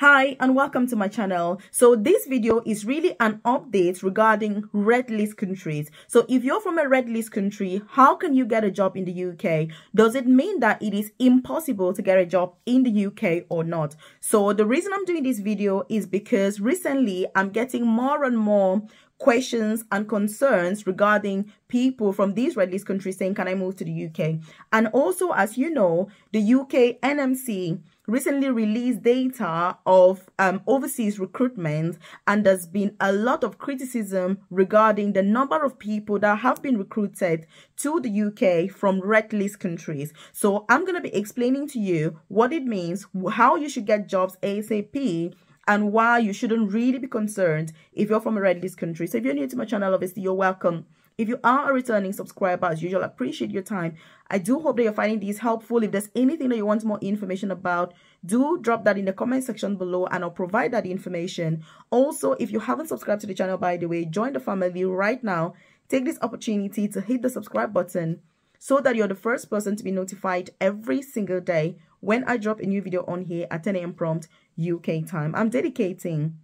Hi and welcome to my channel. So this video is really an update regarding red list countries. So if you're from a red list country, how can you get a job in the UK? Does it mean that it is impossible to get a job in the UK or not? So the reason I'm doing this video is because recently I'm getting more and more questions and concerns regarding people from these red list countries saying, can I move to the UK? And also, as you know, the UK NMC recently released data of overseas recruitment, and there's been a lot of criticism regarding the number of people that have been recruited to the UK from red list countries. So I'm going to be explaining to you what it means, how you should get jobs ASAP, and why you shouldn't really be concerned if you're from a red list country. So if you're new to my channel, obviously you're welcome. If you are a returning subscriber, as usual, I appreciate your time. I do hope that you're finding these helpful. If there's anything that you want more information about, do drop that in the comment section below and I'll provide that information. Also, if you haven't subscribed to the channel, by the way, join the family right now. Take this opportunity to hit the subscribe button so that you're the first person to be notified every single day when I drop a new video on here at 10 a.m. prompt UK time. I'm dedicating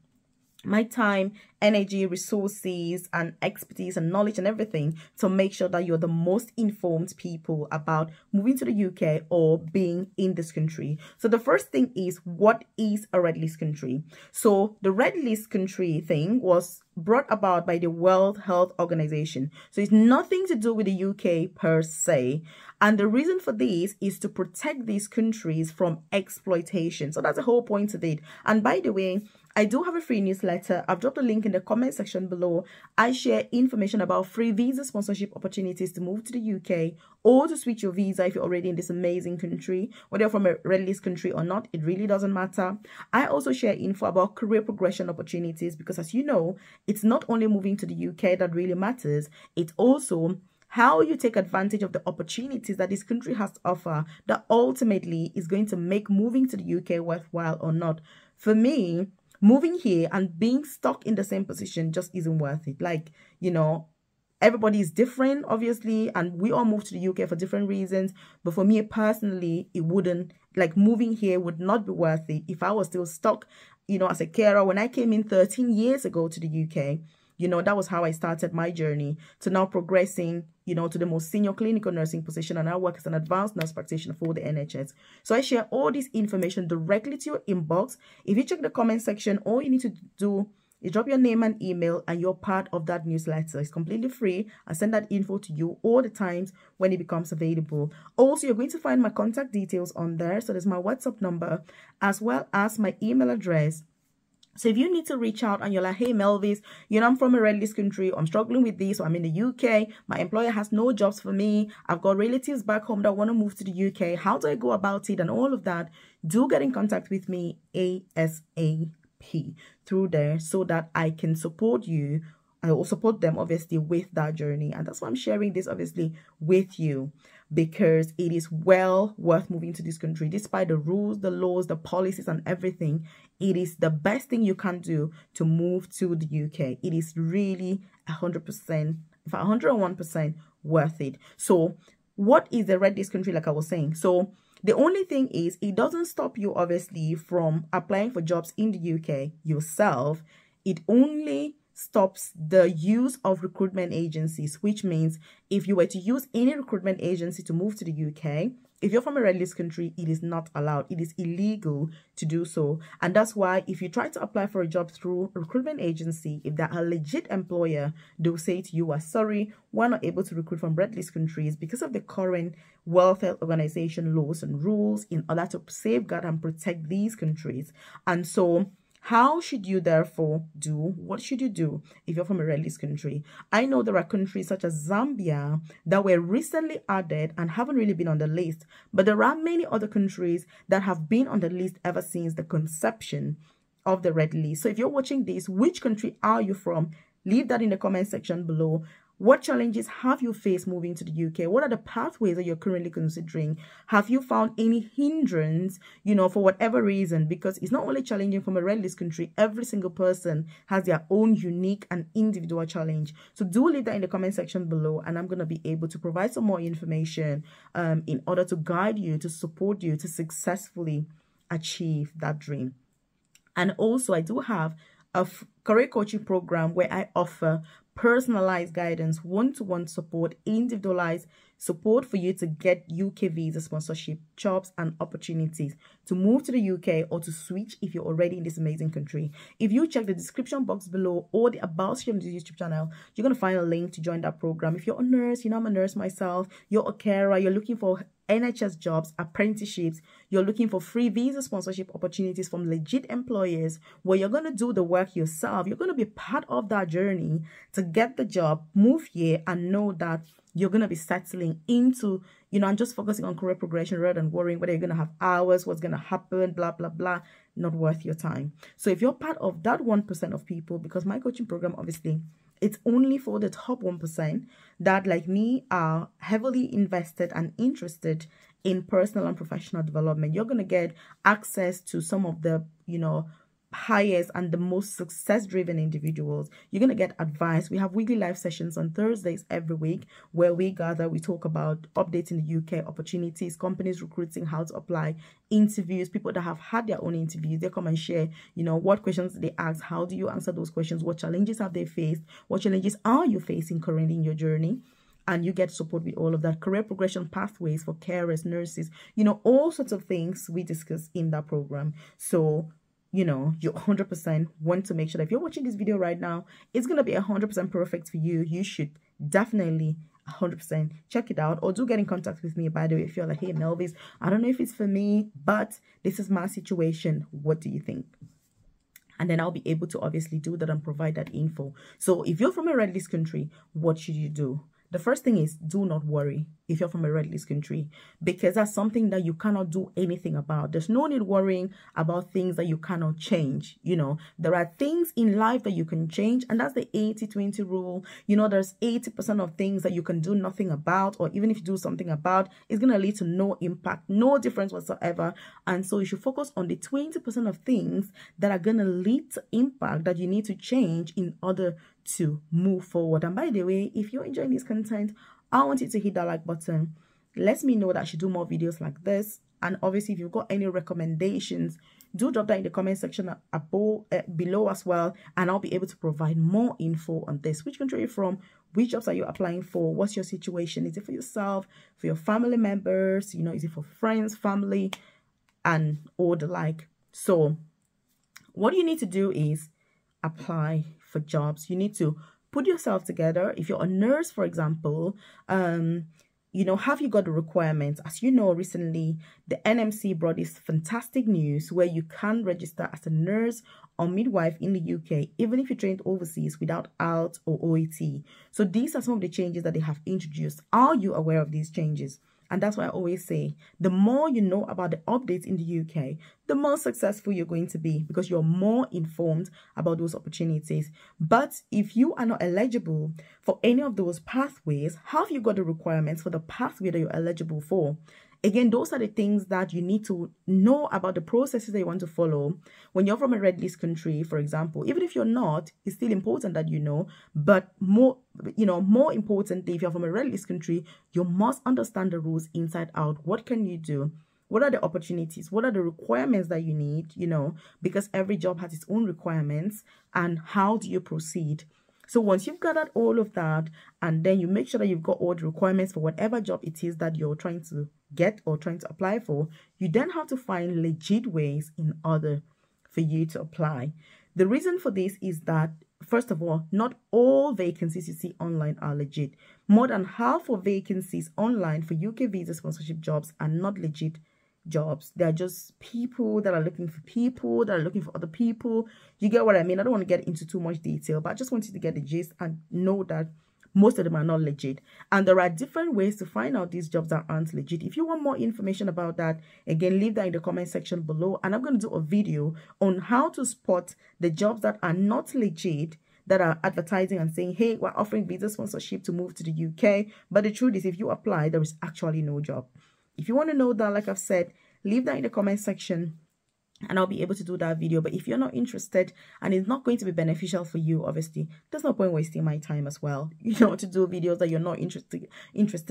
my time, energy, resources, and expertise and knowledge and everything to make sure that you're the most informed people about moving to the UK or being in this country. So the first thing is, what is a red list country? So the red list country thing was brought about by the World Health Organization. So it's nothing to do with the UK per se. And the reason for this is to protect these countries from exploitation. So that's the whole point of it. And by the way, I do have a free newsletter. I've dropped a link in the comment section below. I share information about free visa sponsorship opportunities to move to the UK or to switch your visa if you're already in this amazing country. Whether you're from a red list country or not, it really doesn't matter. I also share info about career progression opportunities because, as you know, it's not only moving to the UK that really matters. It's also how you take advantage of the opportunities that this country has to offer that ultimately is going to make moving to the UK worthwhile or not. For me, moving here and being stuck in the same position just isn't worth it. Like, you know, everybody is different, obviously, and we all move to the UK for different reasons. But for me personally, it wouldn't, like, moving here would not be worth it if I was still stuck, you know, as a carer. When I came in 13 years ago to the UK, you know, that was how I started my journey to now progressing, you know, to the most senior clinical nursing position, and I work as an advanced nurse practitioner for the NHS. So I share all this information directly to your inbox. If you check the comment section, all you need to do is drop your name and email and you're part of that newsletter. It's completely free. I send that info to you all the times when it becomes available. Also, you're going to find my contact details on there. So there's my WhatsApp number as well as my email address. So if you need to reach out and you're like, hey, Melvis, you know, I'm from a red list country, I'm struggling with this, or I'm in the UK, my employer has no jobs for me, I've got relatives back home that want to move to the UK, how do I go about it and all of that, do get in contact with me ASAP through there so that I can support you. I will support them, obviously, with that journey. And that's why I'm sharing this, obviously, with you, because it is well worth moving to this country. Despite the rules, the laws, the policies, and everything, it is the best thing you can do to move to the UK. It is really 100%, in fact, 101% worth it. So what is the red list country, like I was saying? So the only thing is, it doesn't stop you, obviously, from applying for jobs in the UK yourself. It only stops the use of recruitment agencies, which means if you were to use any recruitment agency to move to the UK, if you're from a red list country, it is not allowed. It is illegal to do so. And that's why if you try to apply for a job through a recruitment agency, if they're a legit employer, they'll say to you, sorry, we're not able to recruit from red list countries because of the current World Health Organization laws and rules in order to safeguard and protect these countries. And so how should you therefore do? What should you do if you're from a red list country? I know there are countries such as Zambia that were recently added and haven't really been on the list, but there are many other countries that have been on the list ever since the conception of the red list. So if you're watching this, which country are you from? Leave that in the comment section below. What challenges have you faced moving to the UK? What are the pathways that you're currently considering? Have you found any hindrance, you know, for whatever reason? Because it's not only challenging from a red list country. Every single person has their own unique and individual challenge. So do leave that in the comment section below, and I'm going to be able to provide some more information in order to guide you, to support you, to successfully achieve that dream. And also, I do have a career coaching program where I offer personalized guidance, one-to-one support, individualized support for you to get UK visa sponsorship, jobs, and opportunities to move to the UK or to switch if you're already in this amazing country. If you check the description box below or the about section of this YouTube channel, you're going to find a link to join that program. If you're a nurse, you know I'm a nurse myself, you're a carer, you're looking for NHS jobs, apprenticeships, you're looking for free visa sponsorship opportunities from legit employers where you're going to do the work yourself. You're going to be part of that journey to get the job, move here, and know that you're going to be settling into, you know, and just focusing on career progression rather than worrying whether you're going to have hours, what's going to happen, blah, blah, blah. Not worth your time. So if you're part of that 1% of people, because my coaching program, obviously, it's only for the top 1% that, like me, are heavily invested and interested in personal and professional development. You're going to get access to some of the, you know, highest and the most success-driven individuals. You're going to get advice. We have weekly live sessions on Thursdays every week where we gather, we talk about updating the UK, opportunities, companies recruiting, how to apply, interviews, people that have had their own interviews. They come and share, you know, what questions they ask, how do you answer those questions, what challenges have they faced, what challenges are you facing currently in your journey. And you get support with all of that. Career progression pathways for carers, nurses, you know, all sorts of things we discuss in that program. So, you know, you 100% want to make sure that if you're watching this video right now, it's going to be 100% perfect for you. You should definitely 100% check it out, or do get in contact with me, by the way, if you're like, hey, Melvis, I don't know if it's for me, but this is my situation. What do you think? And then I'll be able to obviously do that and provide that info. So if you're from a red list country, what should you do? The first thing is, do not worry if you're from a red list country, because that's something that you cannot do anything about. There's no need worrying about things that you cannot change. You know, there are things in life that you can change, and that's the 80-20 rule. You know, there's 80% of things that you can do nothing about, or even if you do something about, it's going to lead to no impact, no difference whatsoever. And so you should focus on the 20% of things that are going to lead to impact that you need to change in order to move forward. And by the way, if you're enjoying this content, I want you to hit that like button. Let me know that I should do more videos like this. And obviously, if you've got any recommendations, do drop that in the comment section below as well, and I'll be able to provide more info on this. Which country are you from? Which jobs are you applying for? What's your situation? Is it for yourself, for your family members? You know, is it for friends, family, and all the like? So what you need to do is apply for jobs. You need to put yourself together. If you're a nurse, for example, you know, have you got the requirements? As you know, recently, the NMC brought this fantastic news where you can register as a nurse or midwife in the UK, even if you trained overseas without IELTS or OET. So these are some of the changes that they have introduced. Are you aware of these changes? And that's why I always say, the more you know about the updates in the UK, the more successful you're going to be, because you're more informed about those opportunities. But if you are not eligible for any of those pathways, have you got the requirements for the pathway that you're eligible for? Again, those are the things that you need to know about, the processes that you want to follow. When you're from a red list country, for example, even if you're not, it's still important that you know. But more importantly, if you're from a red list country, you must understand the rules inside out. What can you do? What are the opportunities? What are the requirements that you need? You know, because every job has its own requirements. And how do you proceed? So once you've gathered all of that, and then you make sure that you've got all the requirements for whatever job it is that you're trying to get or trying to apply for, you then have to find legit ways in order for you to apply. The reason for this is that, first of all, not all vacancies you see online are legit. More than half of vacancies online for UK visa sponsorship jobs are not legit jobs. They're just people that are looking for people that are looking for other people. You get what I mean? I don't want to get into too much detail, but I just want you to get the gist and know that most of them are not legit. And there are different ways to find out these jobs that aren't legit. If you want more information about that, again, leave that in the comment section below. And I'm going to do a video on how to spot the jobs that are not legit, that are advertising and saying, hey, we're offering visa sponsorship to move to the UK. But the truth is, if you apply, there is actually no job. If you want to know that, like I've said, leave that in the comment section and I'll be able to do that video. But if you're not interested and it's not going to be beneficial for you, obviously there's no point wasting my time as well, you know, to do videos that you're not interested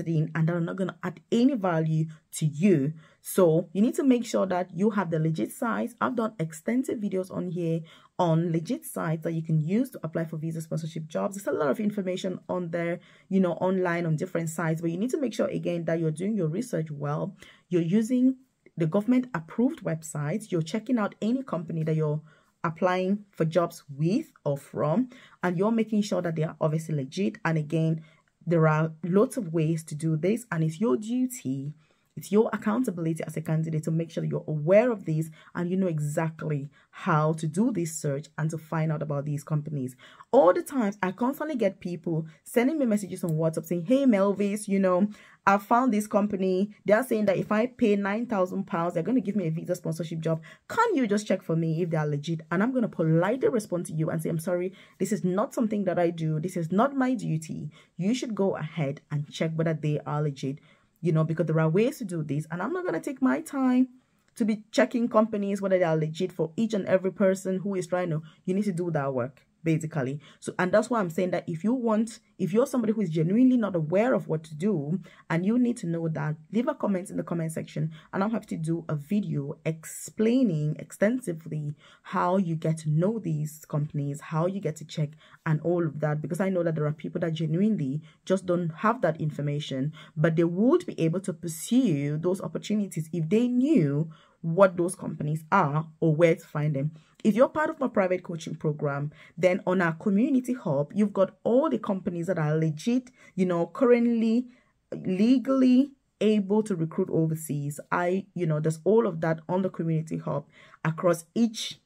in and that are not going to add any value to you. So you need to make sure that you have the legit sites. I've done extensive videos on here on legit sites that you can use to apply for visa sponsorship jobs. There's a lot of information on there, you know, online on different sites, but you need to make sure again that you're doing your research well. You're using the government approved websites. You're checking out any company that you're applying for jobs with or from, and you're making sure that they are obviously legit. And again, there are lots of ways to do this, and it's your duty, it's your accountability as a candidate to make sure that you're aware of these and you know exactly how to do this search and to find out about these companies. All the times, I constantly get people sending me messages on WhatsApp saying, hey Melvis, you know, I found this company. They're saying that if I pay £9,000, they're going to give me a visa sponsorship job. Can you just check for me if they're legit? And I'm going to politely respond to you and say, I'm sorry, this is not something that I do. This is not my duty. You should go ahead and check whether they are legit. You know, because there are ways to do this, and I'm not going to take my time to be checking companies whether they are legit for each and every person who is trying to. You need to do that work, basically. So, and that's why I'm saying that if you're somebody who is genuinely not aware of what to do and you need to know that, leave a comment in the comment section and I'm happy to do a video explaining extensively how you get to know these companies, how you get to check and all of that, because I know that there are people that genuinely just don't have that information, but they would be able to pursue those opportunities if they knew what those companies are or where to find them. If you're part of my private coaching program, then on our community hub, you've got all the companies that are legit, you know, currently legally able to recruit overseas. There's all of that on the community hub across each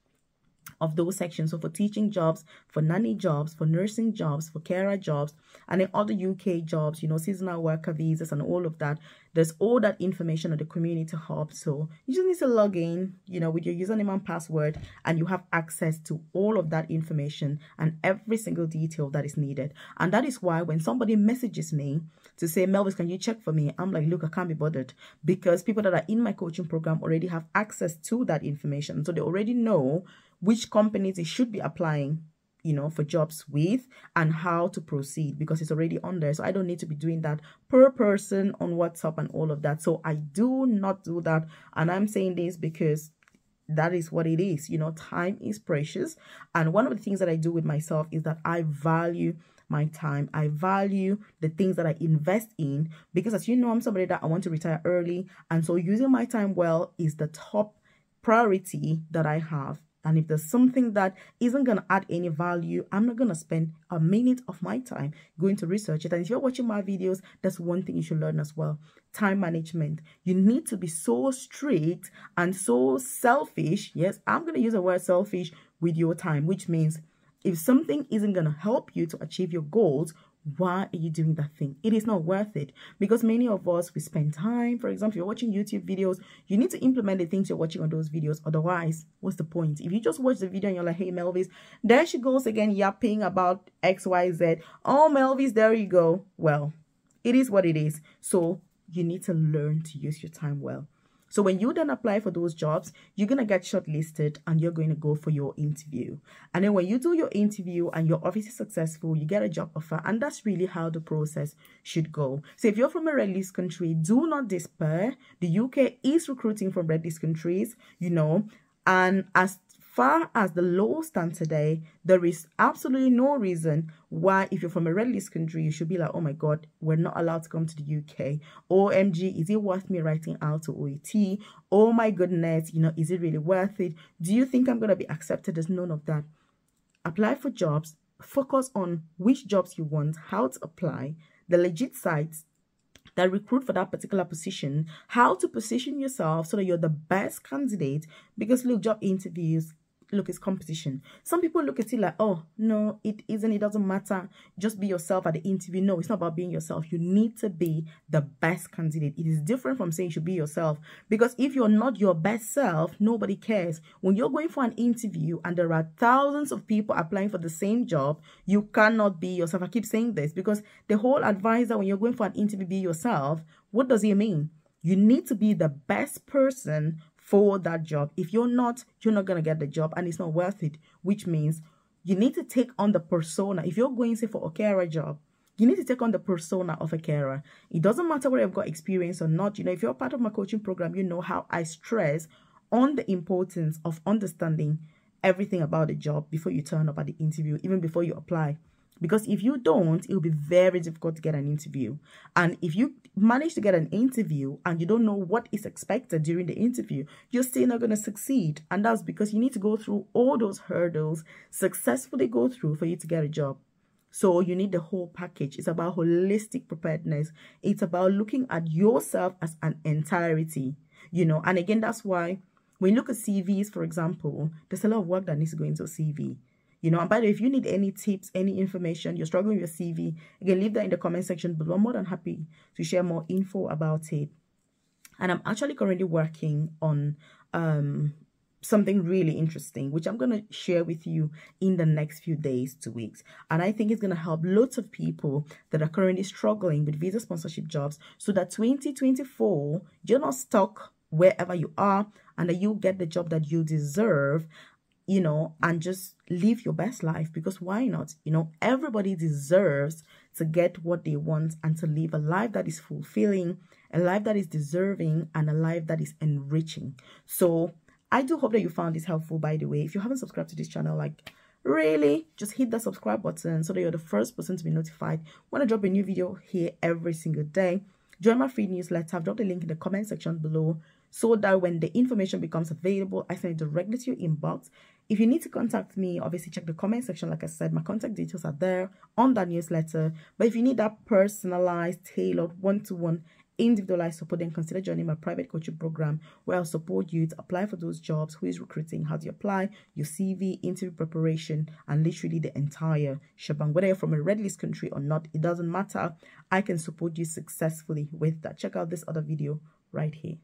of those sections. So for teaching jobs, for nanny jobs, for nursing jobs, for carer jobs, and then other UK jobs, you know, seasonal worker visas and all of that. There's all that information on the community hub. So you just need to log in, you know, with your username and password, and you have access to all of that information and every single detail that is needed. And that is why when somebody messages me to say, Melvis, can you check for me? I'm like, look, I can't be bothered, because people that are in my coaching program already have access to that information. So they already know which companies they should be applying, you know, for jobs with and how to proceed, because it's already on there. So I don't need to be doing that per person on WhatsApp and all of that. So I do not do that. And I'm saying this because that is what it is. You know, time is precious. And one of the things that I do with myself is that I value my time. I value the things that I invest in, because as you know, I'm somebody that I want to retire early. And so using my time well is the top priority that I have. And if there's something that isn't going to add any value, I'm not going to spend a minute of my time going to research it. And if you're watching my videos, that's one thing you should learn as well. Time management. You need to be so strict and so selfish. Yes, I'm going to use the word selfish with your time, which means if something isn't going to help you to achieve your goals, why are you doing that thing? It is not worth it, because many of us, we spend time. For example, if you're watching YouTube videos, you need to implement the things you're watching on those videos. Otherwise, what's the point? If you just watch the video and you're like, hey, Melvis, there she goes again yapping about XYZ. Oh, Melvis, there you go. Well, it is what it is. So you need to learn to use your time well. So when you then apply for those jobs, you're going to get shortlisted and you're going to go for your interview. And then when you do your interview and you're obviously successful, you get a job offer. And that's really how the process should go. So if you're from a red list country, do not despair. The UK is recruiting from red list countries, you know, and as far as the law stands today, there is absolutely no reason why, if you're from a red list country, you should be like, oh my God, we're not allowed to come to the UK. OMG, is it worth me writing out to OET? Oh my goodness, you know, is it really worth it? Do you think I'm going to be accepted? There's none of that. Apply for jobs, focus on which jobs you want, how to apply, the legit sites that recruit for that particular position, how to position yourself so that you're the best candidate. Because look, job interviews, look, it's competition. Some people look at it like, oh, no, it isn't. It doesn't matter. Just be yourself at the interview. No, it's not about being yourself. You need to be the best candidate. It is different from saying you should be yourself. Because if you're not your best self, nobody cares. When you're going for an interview and there are thousands of people applying for the same job, you cannot be yourself. I keep saying this because the whole advice that when you're going for an interview, be yourself, what does it mean? You need to be the best person for that job. If you're not going to get the job, and it's not worth it, which means you need to take on the persona. If you're going, say, for a carer job, you need to take on the persona of a carer. It doesn't matter whether you've got experience or not. You know, if you're part of my coaching program, you know how I stress on the importance of understanding everything about the job before you turn up at the interview, even before you apply. Because if you don't, it'll be very difficult to get an interview. And if you manage to get an interview and you don't know what is expected during the interview, you're still not going to succeed. And that's because you need to go through all those hurdles, successfully go through for you to get a job. So you need the whole package. It's about holistic preparedness. It's about looking at yourself as an entirety, you know. And again, that's why when you look at CVs, for example, there's a lot of work that needs to go into a CV. You know, and by the way, if you need any tips, any information, you're struggling with your CV, again, leave that in the comment section below. I'm more than happy to share more info about it. And I'm actually currently working on something really interesting, which I'm going to share with you in the next few days to weeks. And I think it's going to help lots of people that are currently struggling with visa sponsorship jobs, so that 2024, you're not stuck wherever you are, and that you get the job that you deserve, you know, and just live your best life. Because why not? You know, everybody deserves to get what they want and to live a life that is fulfilling, a life that is deserving, and a life that is enriching. So I do hope that you found this helpful, by the way. If you haven't subscribed to this channel, like, really, just hit the subscribe button so that you're the first person to be notified when I drop a new video here every single day. Join my free newsletter. I've dropped the link in the comment section below, so that when the information becomes available, I send it directly to your inbox. If you need to contact me, obviously check the comment section. Like I said, my contact details are there on that newsletter. But if you need that personalized, tailored, one-to-one, individualized support, then consider joining my private coaching program, where I'll support you to apply for those jobs, who is recruiting, how to apply, your CV, interview preparation, and literally the entire shebang. Whether you're from a red list country or not, it doesn't matter. I can support you successfully with that. Check out this other video right here.